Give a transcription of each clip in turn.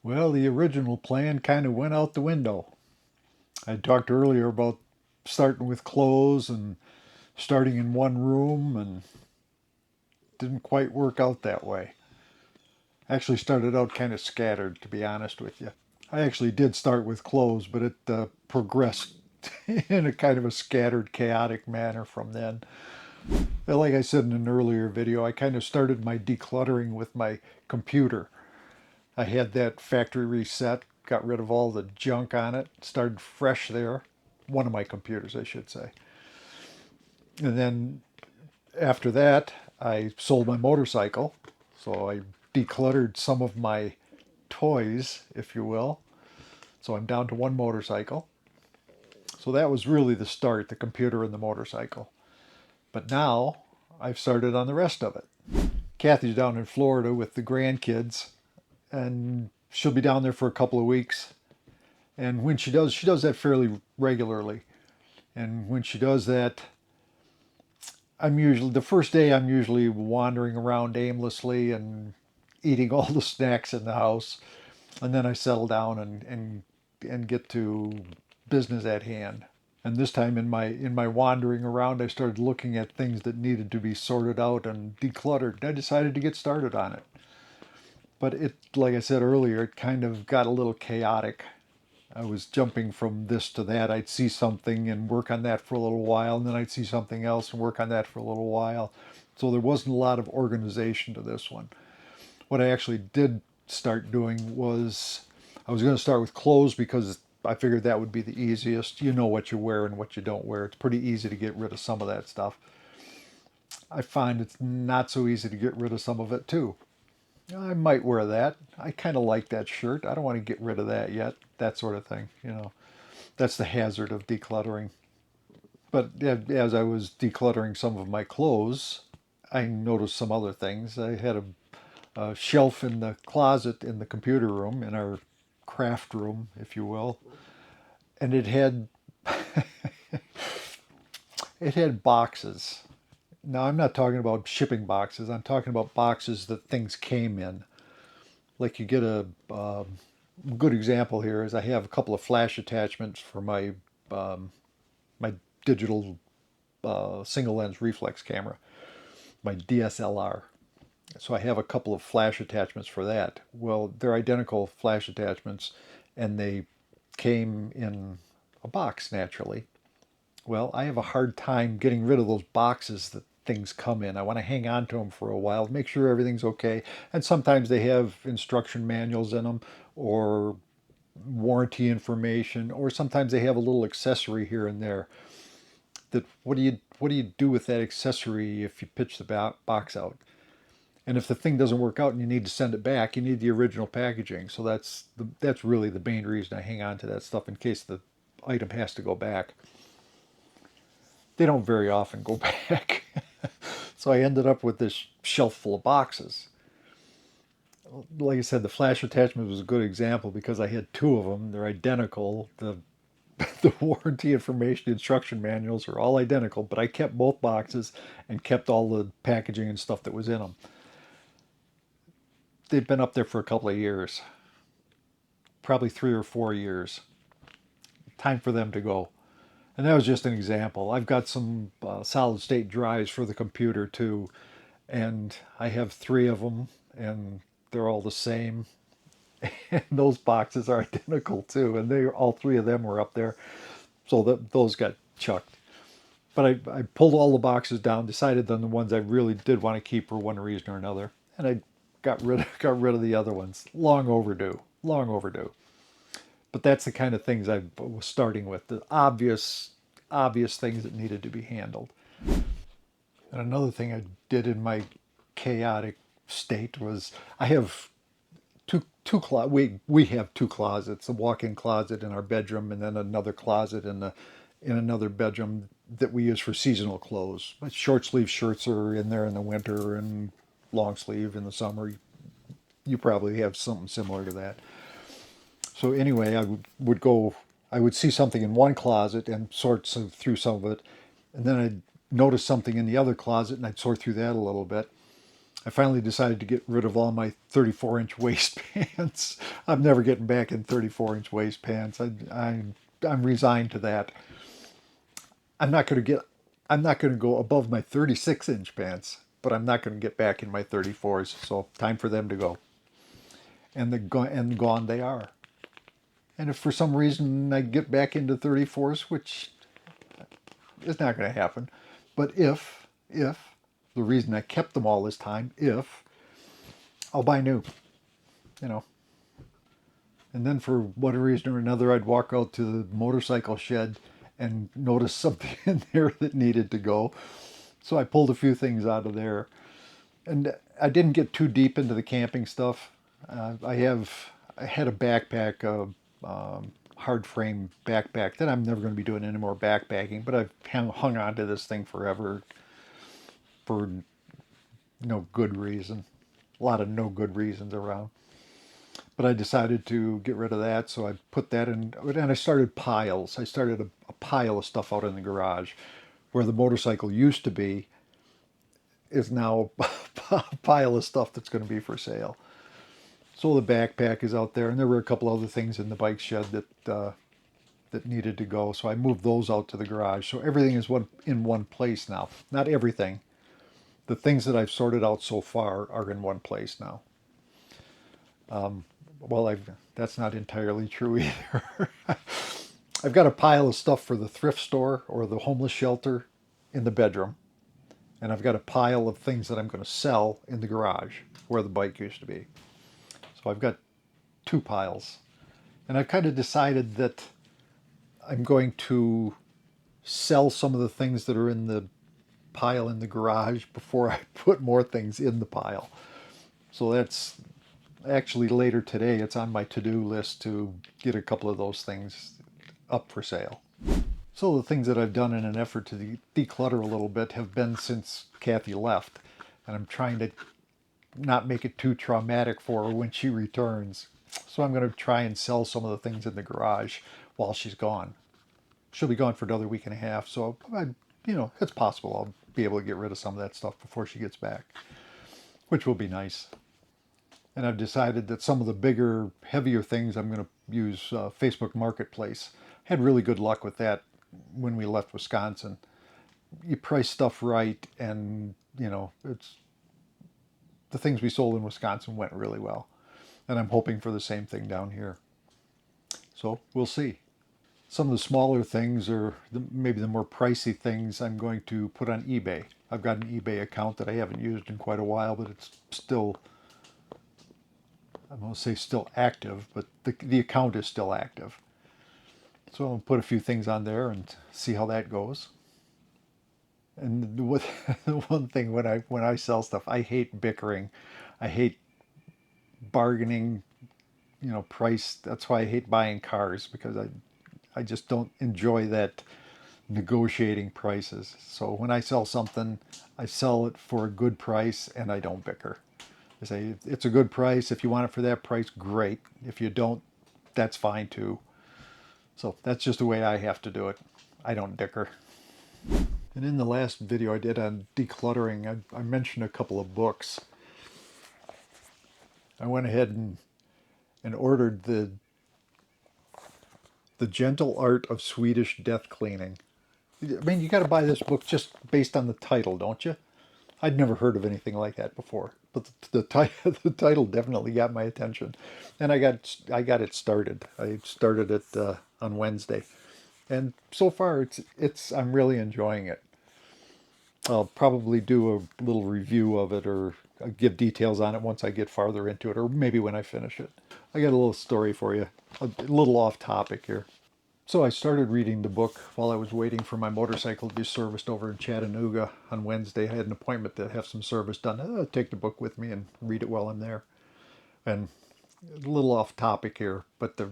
Well, the original plan kind of went out the window. I talked earlier about starting with clothes and starting in one room, and didn't quite work out that way. Actually started out kind of scattered, to be honest with you. I actually did start with clothes, but it progressed in a kind of a scattered, chaotic manner from then. Like I said in an earlier video, I kind of started my decluttering with my computer. I had that factory reset, got rid of all the junk on it, started fresh there. One of my computers, I should say. And then after that, I sold my motorcycle. So I decluttered some of my toys, if you will. So I'm down to one motorcycle. So that was really the start, the computer and the motorcycle. But now I've started on the rest of it. Kathy's down in Florida with the grandkids, and she'll be down there for a couple of weeks. And when she does that fairly regularly. And when she does that, I'm usually, the first day, I'm usually wandering around aimlessly and eating all the snacks in the house. And then I settle down and get to business at hand. And this time in my wandering around, I started looking at things that needed to be sorted out and decluttered. And I decided to get started on it. But it, like I said earlier, it kind of got a little chaotic. I was jumping from this to that. I'd see something and work on that for a little while, and then I'd see something else and work on that for a little while. So there wasn't a lot of organization to this one. What I actually did start doing was I was going to start with clothes because I figured that would be the easiest. You know what you wear and what you don't wear. It's pretty easy to get rid of some of that stuff. I find it's not so easy to get rid of some of it too. I might wear that. I kind of like that shirt. I don't want to get rid of that yet. That sort of thing, you know. That's the hazard of decluttering. But as I was decluttering some of my clothes, I noticed some other things. I had a shelf in the closet in the computer room, in our craft room, if you will, and it had boxes. Now I'm not talking about shipping boxes. I'm talking about boxes that things came in. Like you get a good example here is I have a couple of flash attachments for my digital single lens reflex camera, my DSLR. So I have a couple of flash attachments for that. Well, they're identical flash attachments, and they came in a box naturally. Well, I have a hard time getting rid of those boxes that things come in. I want to hang on to them for a while, make sure everything's okay. And sometimes they have instruction manuals in them or warranty information, or sometimes they have a little accessory here and there. That what do you do with that accessory if you pitch the box out? And if the thing doesn't work out and you need to send it back, you need the original packaging. So that's really the main reason I hang on to that stuff in case the item has to go back. They don't very often go back. So I ended up with this shelf full of boxes. Like I said, the flash attachment was a good example because I had two of them. They're identical. The warranty information instruction manuals are all identical, but I kept both boxes and kept all the packaging and stuff that was in them. They've been up there for a couple of years, probably 3 or 4 years. Time for them to go. And that was just an example. I've got some solid state drives for the computer too, and I have three of them, and they're all the same. And those boxes are identical too, and they all three of them were up there, so that those got chucked. But I pulled all the boxes down, decided on the ones I really did want to keep for one reason or another, and I got rid of the other ones. Long overdue, long overdue. But that's the kind of things I was starting with, the obvious things that needed to be handled. And another thing I did in my chaotic state was I have we have two closets, a walk-in closet in our bedroom and then another closet in another bedroom that we use for seasonal clothes. My short sleeve shirts are in there in the winter and long sleeve in the summer. You probably have something similar to that. So anyway, I would see something in one closet and sort through some of it, and then I'd notice something in the other closet and I'd sort through that a little bit. I finally decided to get rid of all my 34-inch waist pants. I'm never getting back in 34-inch waist pants. I'm resigned to that. I'm not going to get. I'm not going to go above my 36-inch pants, but I'm not going to get back in my 34s. So time for them to go. And gone they are. And if for some reason I get back into 34s, which is not going to happen, but if the reason I kept them all this time, if I'll buy new, you know. And then for whatever reason or another, I'd walk out to the motorcycle shed and notice something in there that needed to go. So I pulled a few things out of there. And I didn't get too deep into the camping stuff. I had a backpack, a hard frame backpack that I'm never going to be doing any more backpacking, but I've hung on to this thing forever for no good reason. A lot of no good reasons around. But I decided to get rid of that, so I put that in, and I started piles. I started a pile of stuff out in the garage. Where the motorcycle used to be is now a pile of stuff that's going to be for sale. So the backpack is out there, and there were a couple other things in the bike shed that needed to go. So I moved those out to the garage. So everything is in one place now. Not everything. The things that I've sorted out so far are in one place now. Well, that's not entirely true either. I've got a pile of stuff for the thrift store or the homeless shelter in the bedroom. And I've got a pile of things that I'm going to sell in the garage where the bike used to be. So I've got two piles. And I've kind of decided that I'm going to sell some of the things that are in the pile in the garage before I put more things in the pile. So that's actually later today. It's on my to-do list to get a couple of those things up for sale. So the things that I've done in an effort to declutter a little bit have been since Kathy left. And I'm trying to not make it too traumatic for her when she returns. So I'm going to try and sell some of the things in the garage while she's gone. She'll be gone for another week and a half, so it's possible I'll be able to get rid of some of that stuff before she gets back, which will be nice. And I've decided that some of the bigger, heavier things I'm going to use Facebook Marketplace. Had really good luck with that when we left Wisconsin. You price stuff right, and it's the things we sold in Wisconsin went really well. And I'm hoping for the same thing down here. So we'll see. Some of the smaller things, or maybe the more pricey things, I'm going to put on eBay. I've got an eBay account that I haven't used in quite a while, but it's still, I won't say still active, but the account is still active. So I'll put a few things on there and see how that goes. And one thing when I sell stuff, I hate bickering. I hate bargaining, price. That's why I hate buying cars, because I just don't enjoy that negotiating prices. So when I sell something, I sell it for a good price and I don't bicker. I say, it's a good price. If you want it for that price, great. If you don't, that's fine too. So that's just the way I have to do it. I don't dicker. And in the last video I did on decluttering, I mentioned a couple of books. I went ahead and ordered the Gentle Art of Swedish Death Cleaning. I mean, you got to buy this book just based on the title, don't you? I'd never heard of anything like that before, but the title definitely got my attention, and I got it started. I started it on Wednesday, and so far I'm really enjoying it. I'll probably do a little review of it, or give details on it once I get farther into it, or maybe when I finish it. I got a little story for you, a little off topic here. So I started reading the book while I was waiting for my motorcycle to be serviced over in Chattanooga on Wednesday. I had an appointment to have some service done. I'll take the book with me and read it while I'm there. And a little off topic here, but the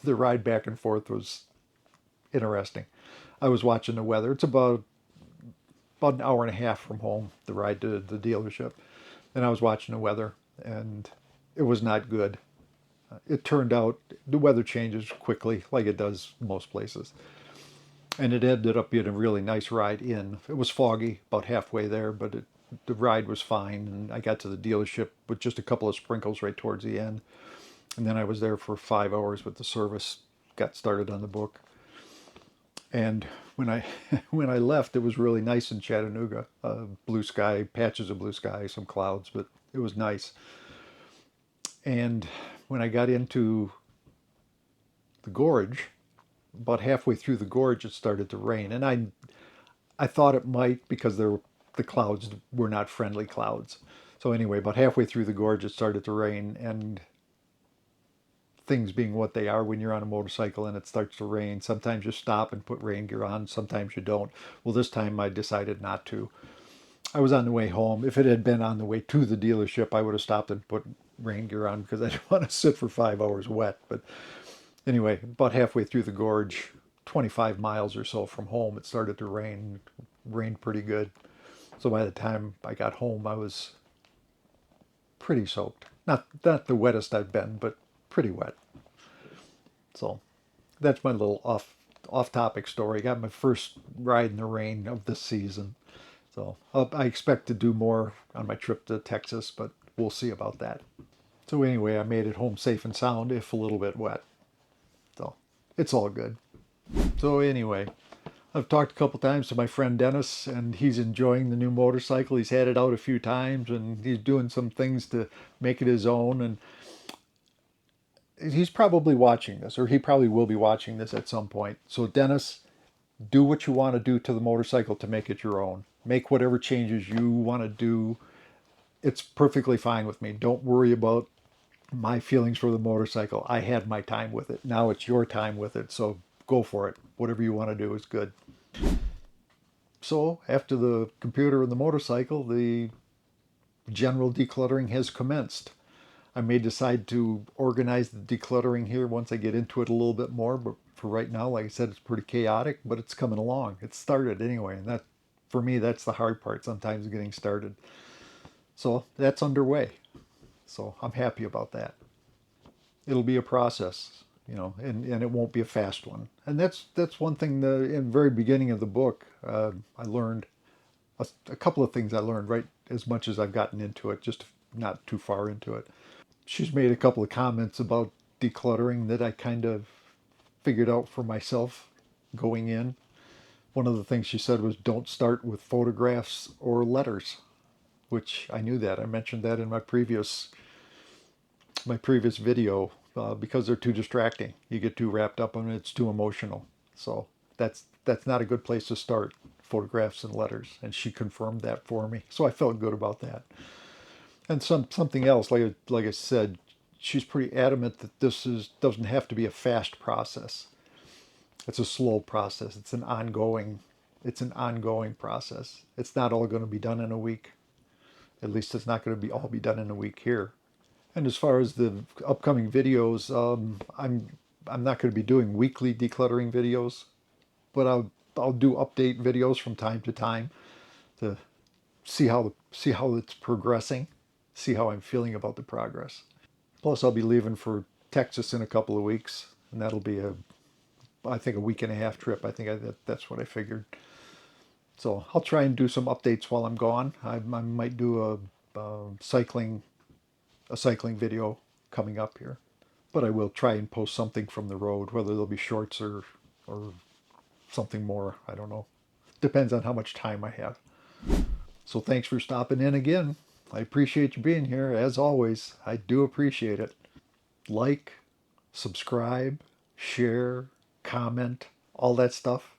the ride back and forth was interesting. I was watching the weather. It's about an hour and a half from home, the ride to the dealership. And I was watching the weather, and it was not good. It turned out the weather changes quickly, like it does most places. And it ended up being a really nice ride in. It was foggy about halfway there, but the ride was fine, and I got to the dealership with just a couple of sprinkles right towards the end. And then I was there for 5 hours with the service, got started on the book. And when I when I left, it was really nice in Chattanooga. Blue sky, patches of blue sky, some clouds, but it was nice. And when I got into the gorge, about halfway through the gorge, it started to rain, and I thought it might because the clouds were not friendly clouds. So anyway, about halfway through the gorge, it started to rain, and things being what they are when you're on a motorcycle and it starts to rain, sometimes you stop and put rain gear on, sometimes you don't. Well, this time I decided not to. I was on the way home. If it had been on the way to the dealership, I would have stopped and put rain gear on because I didn't want to sit for 5 hours wet. But anyway, about halfway through the gorge, 25 miles or so from home, it started to rain. It rained pretty good. So by the time I got home, I was pretty soaked. Not the wettest I've been, but pretty wet. So that's my little off topic story. Got my first ride in the rain of this season. So I expect to do more on my trip to Texas, but we'll see about that. So anyway, I made it home safe and sound, if a little bit wet. So it's all good. So anyway, I've talked a couple times to my friend Dennis, and he's enjoying the new motorcycle. He's had it out a few times, and he's doing some things to make it his own. And he's probably watching this, or he probably will be watching this at some point. So Dennis, do what you want to do to the motorcycle to make it your own. Make whatever changes you want to do. It's perfectly fine with me. Don't worry about my feelings for the motorcycle. I had my time with it. Now it's your time with it. So go for it. Whatever you want to do is good. So after the computer and the motorcycle, the general decluttering has commenced. I may decide to organize the decluttering here once I get into it a little bit more, but for right now, like I said, it's pretty chaotic, but it's coming along. It's started anyway, and that, for me, that's the hard part, sometimes getting started. So that's underway. So I'm happy about that. It'll be a process, and it won't be a fast one. And that's one thing in the very beginning of the book, I learned a couple of things I learned right as much as I've gotten into it, just not too far into it. She's made a couple of comments about decluttering that I kind of figured out for myself going in. One of the things she said was don't start with photographs or letters, which I knew that. I mentioned that in my previous video because they're too distracting. You get too wrapped up in it, it's too emotional. So that's not a good place to start, photographs and letters. And she confirmed that for me. So I felt good about that. And something else, like I said, she's pretty adamant that doesn't have to be a fast process. It's a slow process. It's an ongoing process. It's not all going to be done in a week. At least it's not going to be all be done in a week here. And as far as the upcoming videos, I'm not going to be doing weekly decluttering videos, but I'll do update videos from time to time to see how it's progressing, see how I'm feeling about the progress. Plus, I'll be leaving for Texas in a couple of weeks, and that'll be I think a week and a half trip. I think that's what I figured. So I'll try and do some updates while I'm gone. I might do cycling a cycling video coming up here, but I will try and post something from the road, whether they'll be shorts or something more. I don't know. Depends on how much time I have. So thanks for stopping in again. I appreciate you being here. As always, I do appreciate it. Like, subscribe, share, comment, all that stuff.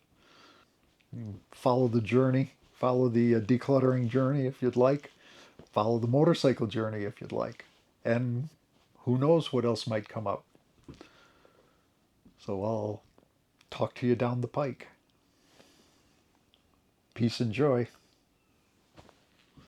Follow the journey. Follow the decluttering journey if you'd like. Follow the motorcycle journey if you'd like. And who knows what else might come up. So I'll talk to you down the pike. Peace and joy.